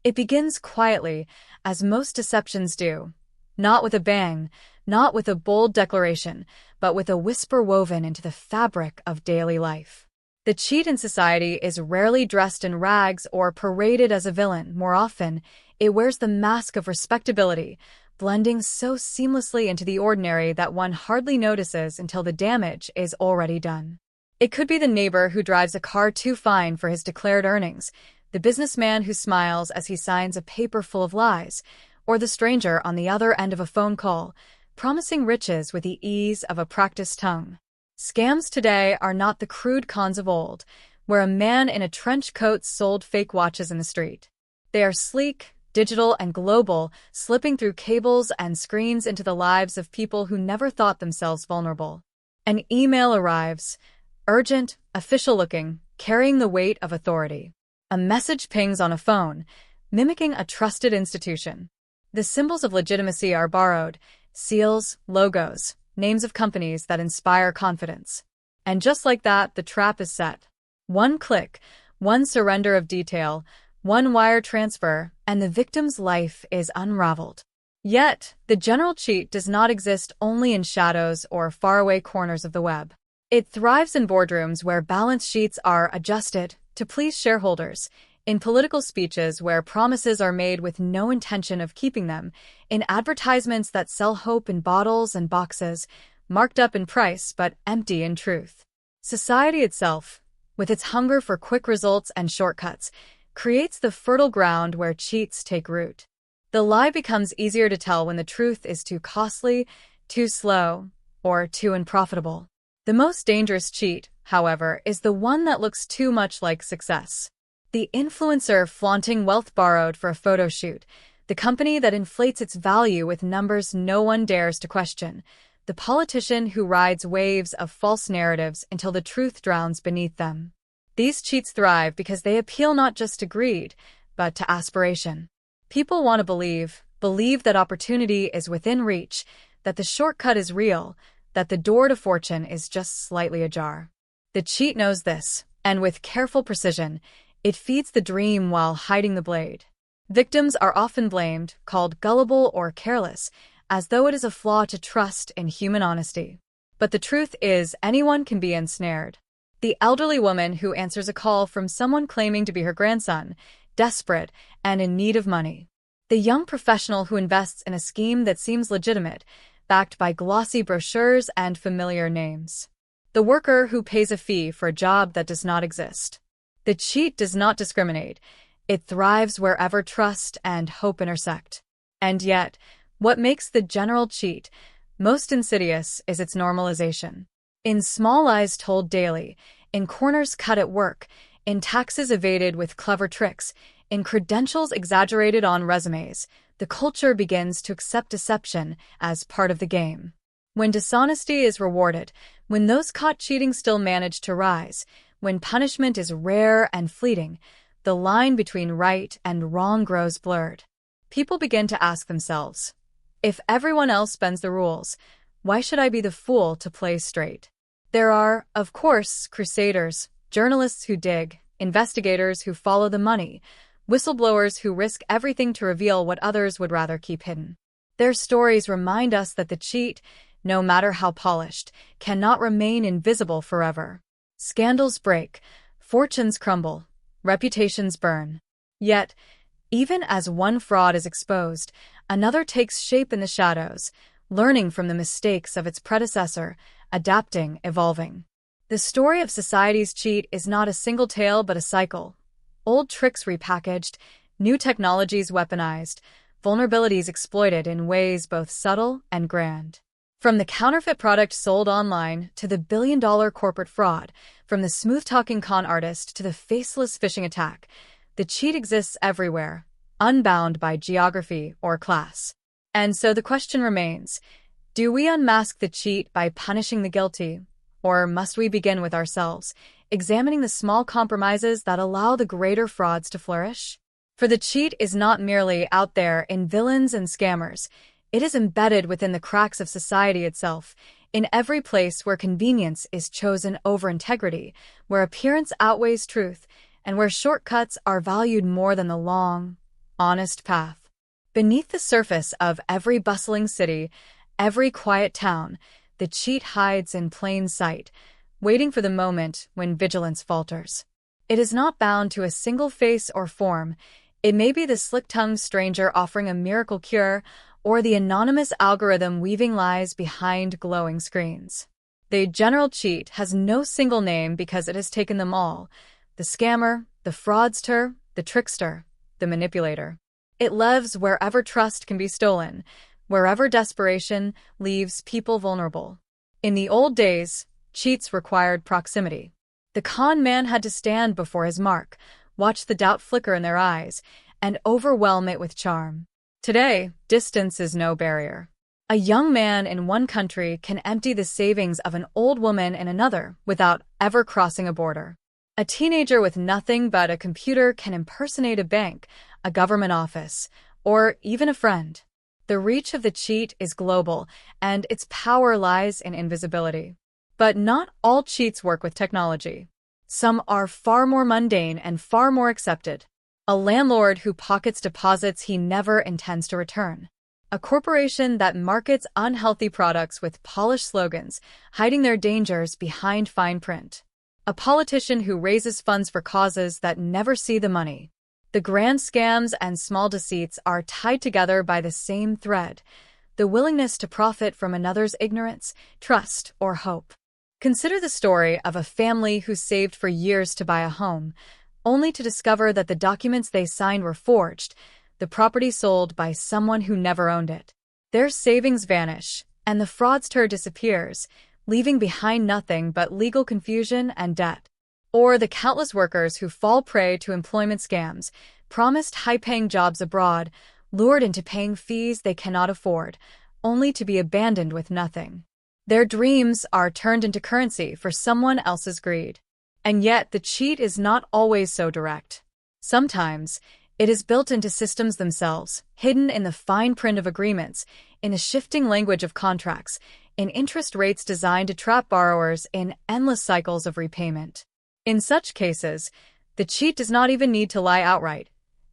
It begins quietly, as most deceptions do. Not with a bang, not with a bold declaration, but with a whisper woven into the fabric of daily life. The cheat in society is rarely dressed in rags or paraded as a villain. More often, it wears the mask of respectability, blending so seamlessly into the ordinary that one hardly notices until the damage is already done. It could be the neighbor who drives a car too fine for his declared earnings, the businessman who smiles as he signs a paper full of lies, or the stranger on the other end of a phone call, promising riches with the ease of a practiced tongue. Scams today are not the crude cons of old, where a man in a trench coat sold fake watches in the street. They are sleek, digital, and global, slipping through cables and screens into the lives of people who never thought themselves vulnerable. An email arrives, urgent, official-looking, carrying the weight of authority. A message pings on a phone, mimicking a trusted institution. The symbols of legitimacy are borrowed, seals, logos, names of companies that inspire confidence. And just like that, the trap is set. One click, one surrender of detail, one wire transfer, and the victim's life is unraveled. Yet, the general cheat does not exist only in shadows or faraway corners of the web. It thrives in boardrooms where balance sheets are adjusted to please shareholders, in political speeches where promises are made with no intention of keeping them, in advertisements that sell hope in bottles and boxes, marked up in price but empty in truth. Society itself, with its hunger for quick results and shortcuts, creates the fertile ground where cheats take root. The lie becomes easier to tell when the truth is too costly, too slow, or too unprofitable. The most dangerous cheat, however, is the one that looks too much like success. The influencer flaunting wealth borrowed for a photo shoot, the company that inflates its value with numbers no one dares to question, the politician who rides waves of false narratives until the truth drowns beneath them. These cheats thrive because they appeal not just to greed, but to aspiration. People want to believe that opportunity is within reach, that the shortcut is real, that the door to fortune is just slightly ajar. The cheat knows this, and with careful precision, it feeds the dream while hiding the blade. Victims are often blamed, called gullible or careless, as though it is a flaw to trust in human honesty. But the truth is, anyone can be ensnared. The elderly woman who answers a call from someone claiming to be her grandson, desperate and in need of money. The young professional who invests in a scheme that seems legitimate, backed by glossy brochures and familiar names. The worker who pays a fee for a job that does not exist. The cheat does not discriminate. It thrives wherever trust and hope intersect. And yet, what makes the general cheat most insidious is its normalization. In small lies told daily, in corners cut at work, in taxes evaded with clever tricks, in credentials exaggerated on resumes, the culture begins to accept deception as part of the game. When dishonesty is rewarded, when those caught cheating still manage to rise, when punishment is rare and fleeting, the line between right and wrong grows blurred. People begin to ask themselves, if everyone else bends the rules, why should I be the fool to play straight? There are, of course, crusaders, journalists who dig, investigators who follow the money, whistleblowers who risk everything to reveal what others would rather keep hidden. Their stories remind us that the cheat, no matter how polished, cannot remain invisible forever. Scandals break, fortunes crumble, reputations burn. Yet, even as one fraud is exposed, another takes shape in the shadows, learning from the mistakes of its predecessor, adapting, evolving. The story of society's cheat is not a single tale but a cycle. Old tricks repackaged, new technologies weaponized, vulnerabilities exploited in ways both subtle and grand. From the counterfeit product sold online to the billion-dollar corporate fraud, from the smooth-talking con artist to the faceless phishing attack, the cheat exists everywhere, unbound by geography or class. And so the question remains, do we unmask the cheat by punishing the guilty, or must we begin with ourselves, examining the small compromises that allow the greater frauds to flourish? For the cheat is not merely out there in villains and scammers. It is embedded within the cracks of society itself, in every place where convenience is chosen over integrity, where appearance outweighs truth, and where shortcuts are valued more than the long, honest path. Beneath the surface of every bustling city, every quiet town, the cheat hides in plain sight, waiting for the moment when vigilance falters. It is not bound to a single face or form. It may be the slick-tongued stranger offering a miracle cure, or the anonymous algorithm weaving lies behind glowing screens. The general cheat has no single name because it has taken them all: the scammer, the fraudster, the trickster, the manipulator. It lives wherever trust can be stolen, wherever desperation leaves people vulnerable. In the old days, cheats required proximity. The con man had to stand before his mark, watch the doubt flicker in their eyes, and overwhelm it with charm. Today, distance is no barrier. A young man in one country can empty the savings of an old woman in another without ever crossing a border. A teenager with nothing but a computer can impersonate a bank, a government office, or even a friend. The reach of the cheat is global, and its power lies in invisibility. But not all cheats work with technology. Some are far more mundane and far more accepted. A landlord who pockets deposits he never intends to return. A corporation that markets unhealthy products with polished slogans, hiding their dangers behind fine print. A politician who raises funds for causes that never see the money. The grand scams and small deceits are tied together by the same thread: the willingness to profit from another's ignorance, trust, or hope. Consider the story of a family who saved for years to buy a home, only to discover that the documents they signed were forged, the property sold by someone who never owned it. Their savings vanish, and the fraudster disappears, leaving behind nothing but legal confusion and debt. Or the countless workers who fall prey to employment scams, promised high-paying jobs abroad, lured into paying fees they cannot afford, only to be abandoned with nothing. Their dreams are turned into currency for someone else's greed. And yet, the cheat is not always so direct. Sometimes, it is built into systems themselves, hidden in the fine print of agreements, in the shifting language of contracts, in interest rates designed to trap borrowers in endless cycles of repayment. In such cases, the cheat does not even need to lie outright.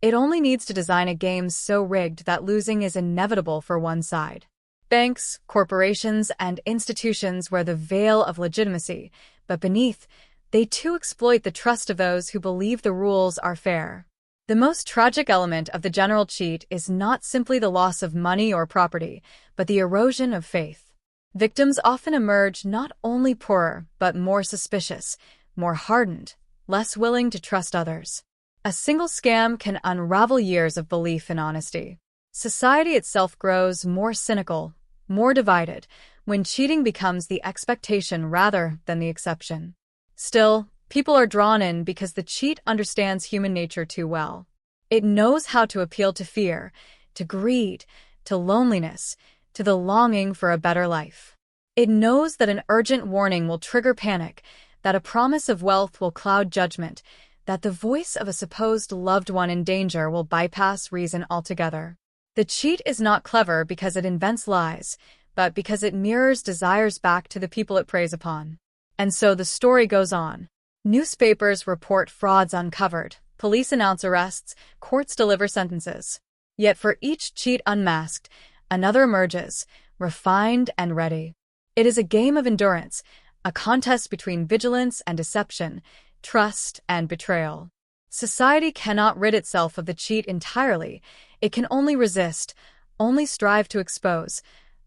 It only needs to design a game so rigged that losing is inevitable for one side. Banks, corporations, and institutions wear the veil of legitimacy, but beneath, they too exploit the trust of those who believe the rules are fair. The most tragic element of the general cheat is not simply the loss of money or property, but the erosion of faith. Victims often emerge not only poorer, but more suspicious, more hardened, less willing to trust others. A single scam can unravel years of belief in honesty. Society itself grows more cynical, more divided, when cheating becomes the expectation rather than the exception. Still, people are drawn in because the cheat understands human nature too well. It knows how to appeal to fear, to greed, to loneliness, to the longing for a better life. It knows that an urgent warning will trigger panic, that a promise of wealth will cloud judgment, that the voice of a supposed loved one in danger will bypass reason altogether. The cheat is not clever because it invents lies, but because it mirrors desires back to the people it preys upon. And so the story goes on. Newspapers report frauds uncovered, police announce arrests, courts deliver sentences. Yet for each cheat unmasked, another emerges, refined and ready. It is a game of endurance, a contest between vigilance and deception, trust and betrayal. Society cannot rid itself of the cheat entirely. It can only resist, only strive to expose,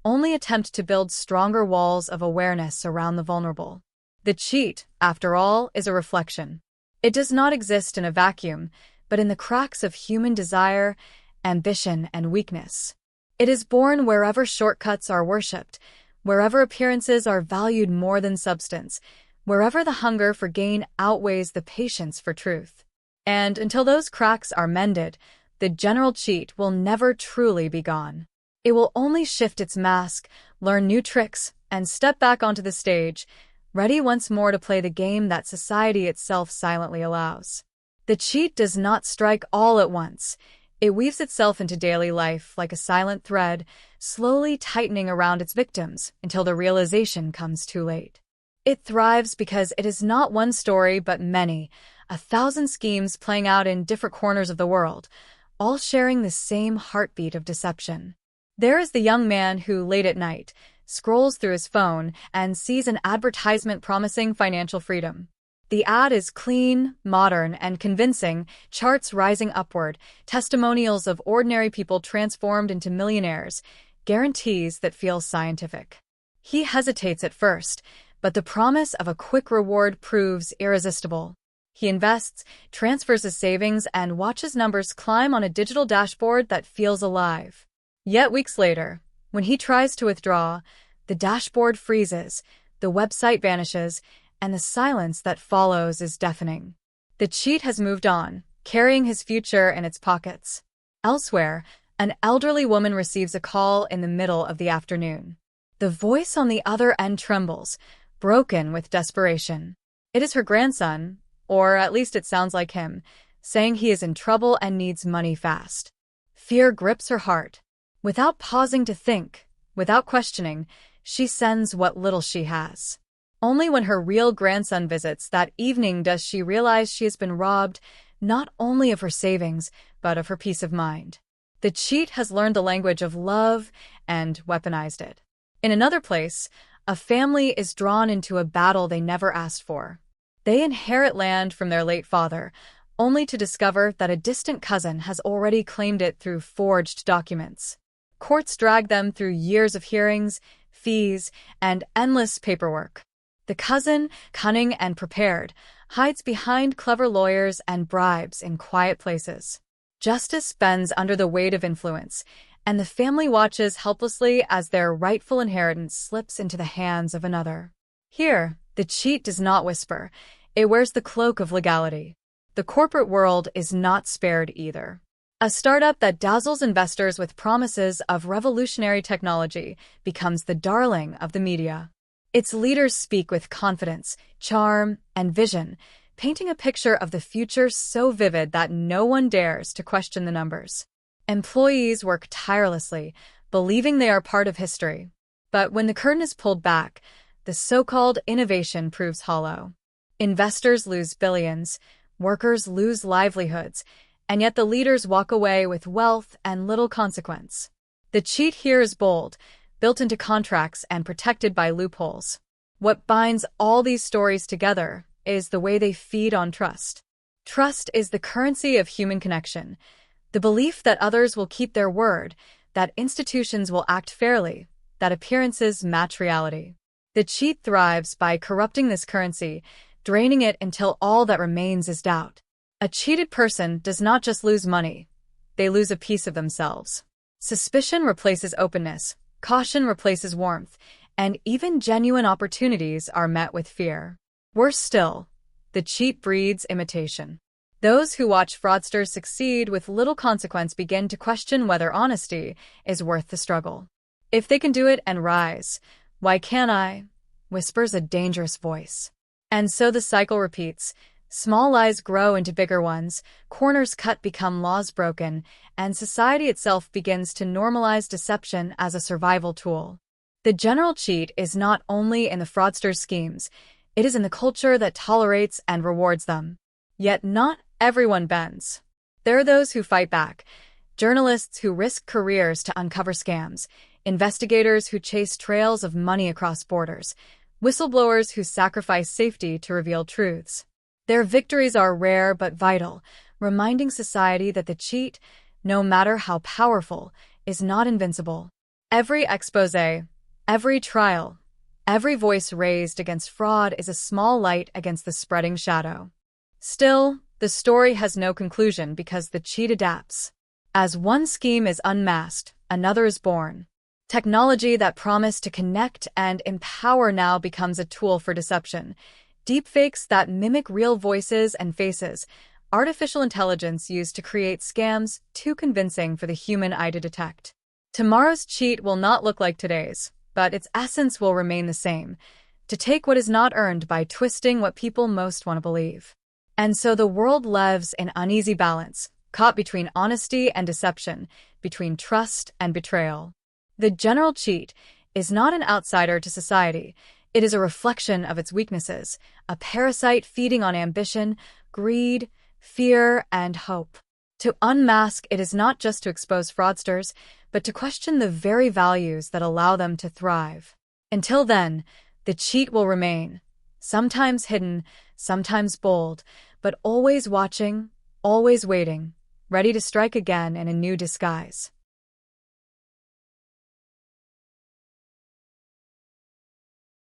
only attempt to build stronger walls of awareness around the vulnerable. The cheat, after all, is a reflection. It does not exist in a vacuum, but in the cracks of human desire, ambition, and weakness. It is born wherever shortcuts are worshipped, wherever appearances are valued more than substance, wherever the hunger for gain outweighs the patience for truth. And until those cracks are mended, the general cheat will never truly be gone. It will only shift its mask, learn new tricks, and step back onto the stage, ready once more to play the game that society itself silently allows. The cheat does not strike all at once. It weaves itself into daily life like a silent thread, slowly tightening around its victims until the realization comes too late. It thrives because it is not one story but many, 1,000 schemes playing out in different corners of the world, all sharing the same heartbeat of deception. There is the young man who, late at night, scrolls through his phone and sees an advertisement promising financial freedom. The ad is clean, modern, and convincing, charts rising upward, testimonials of ordinary people transformed into millionaires, guarantees that feel scientific. He hesitates at first, but the promise of a quick reward proves irresistible. He invests, transfers his savings, and watches numbers climb on a digital dashboard that feels alive. Yet weeks later, when he tries to withdraw, the dashboard freezes, the website vanishes, and the silence that follows is deafening. The cheat has moved on, carrying his future in its pockets. Elsewhere, an elderly woman receives a call in the middle of the afternoon. The voice on the other end trembles, broken with desperation. It is her grandson, or at least it sounds like him, saying he is in trouble and needs money fast. Fear grips her heart. Without pausing to think, without questioning, she sends what little she has. Only when her real grandson visits that evening does she realize she has been robbed not only of her savings, but of her peace of mind. The cheat has learned the language of love and weaponized it. In another place, a family is drawn into a battle they never asked for. They inherit land from their late father, only to discover that a distant cousin has already claimed it through forged documents. Courts drag them through years of hearings, fees, and endless paperwork. The cousin, cunning and prepared, hides behind clever lawyers and bribes in quiet places. Justice bends under the weight of influence, and the family watches helplessly as their rightful inheritance slips into the hands of another. Here, the cheat does not whisper. It wears the cloak of legality. The corporate world is not spared either. A startup that dazzles investors with promises of revolutionary technology becomes the darling of the media. Its leaders speak with confidence, charm, and vision, painting a picture of the future so vivid that no one dares to question the numbers. Employees work tirelessly, believing they are part of history. But when the curtain is pulled back, the so-called innovation proves hollow. Investors lose billions, workers lose livelihoods, and yet the leaders walk away with wealth and little consequence. The cheat here is bold, built into contracts and protected by loopholes. What binds all these stories together is the way they feed on trust. Trust is the currency of human connection, the belief that others will keep their word, that institutions will act fairly, that appearances match reality. The cheat thrives by corrupting this currency, draining it until all that remains is doubt. A cheated person does not just lose money, they lose a piece of themselves. Suspicion replaces openness, caution replaces warmth, and even genuine opportunities are met with fear. Worse still, the cheat breeds imitation. Those who watch fraudsters succeed with little consequence begin to question whether honesty is worth the struggle. If they can do it and rise, why can't I? Whispers a dangerous voice. And so the cycle repeats. Small lies grow into bigger ones, corners cut become laws broken, and society itself begins to normalize deception as a survival tool. The general cheat is not only in the fraudsters' schemes, it is in the culture that tolerates and rewards them. Yet not everyone bends. There are those who fight back, journalists who risk careers to uncover scams, investigators who chase trails of money across borders, whistleblowers who sacrifice safety to reveal truths. Their victories are rare but vital, reminding society that the cheat, no matter how powerful, is not invincible. Every expose, every trial, every voice raised against fraud is a small light against the spreading shadow. Still, the story has no conclusion because the cheat adapts. As one scheme is unmasked, another is born. Technology that promised to connect and empower now becomes a tool for deception. Deepfakes that mimic real voices and faces, artificial intelligence used to create scams too convincing for the human eye to detect. Tomorrow's cheat will not look like today's, but its essence will remain the same, to take what is not earned by twisting what people most want to believe. And so the world lives in uneasy balance, caught between honesty and deception, between trust and betrayal. The general cheat is not an outsider to society. It is a reflection of its weaknesses, a parasite feeding on ambition, greed, fear, and hope. To unmask, it is not just to expose fraudsters, but to question the very values that allow them to thrive. Until then, the cheat will remain, sometimes hidden, sometimes bold, but always watching, always waiting, ready to strike again in a new disguise.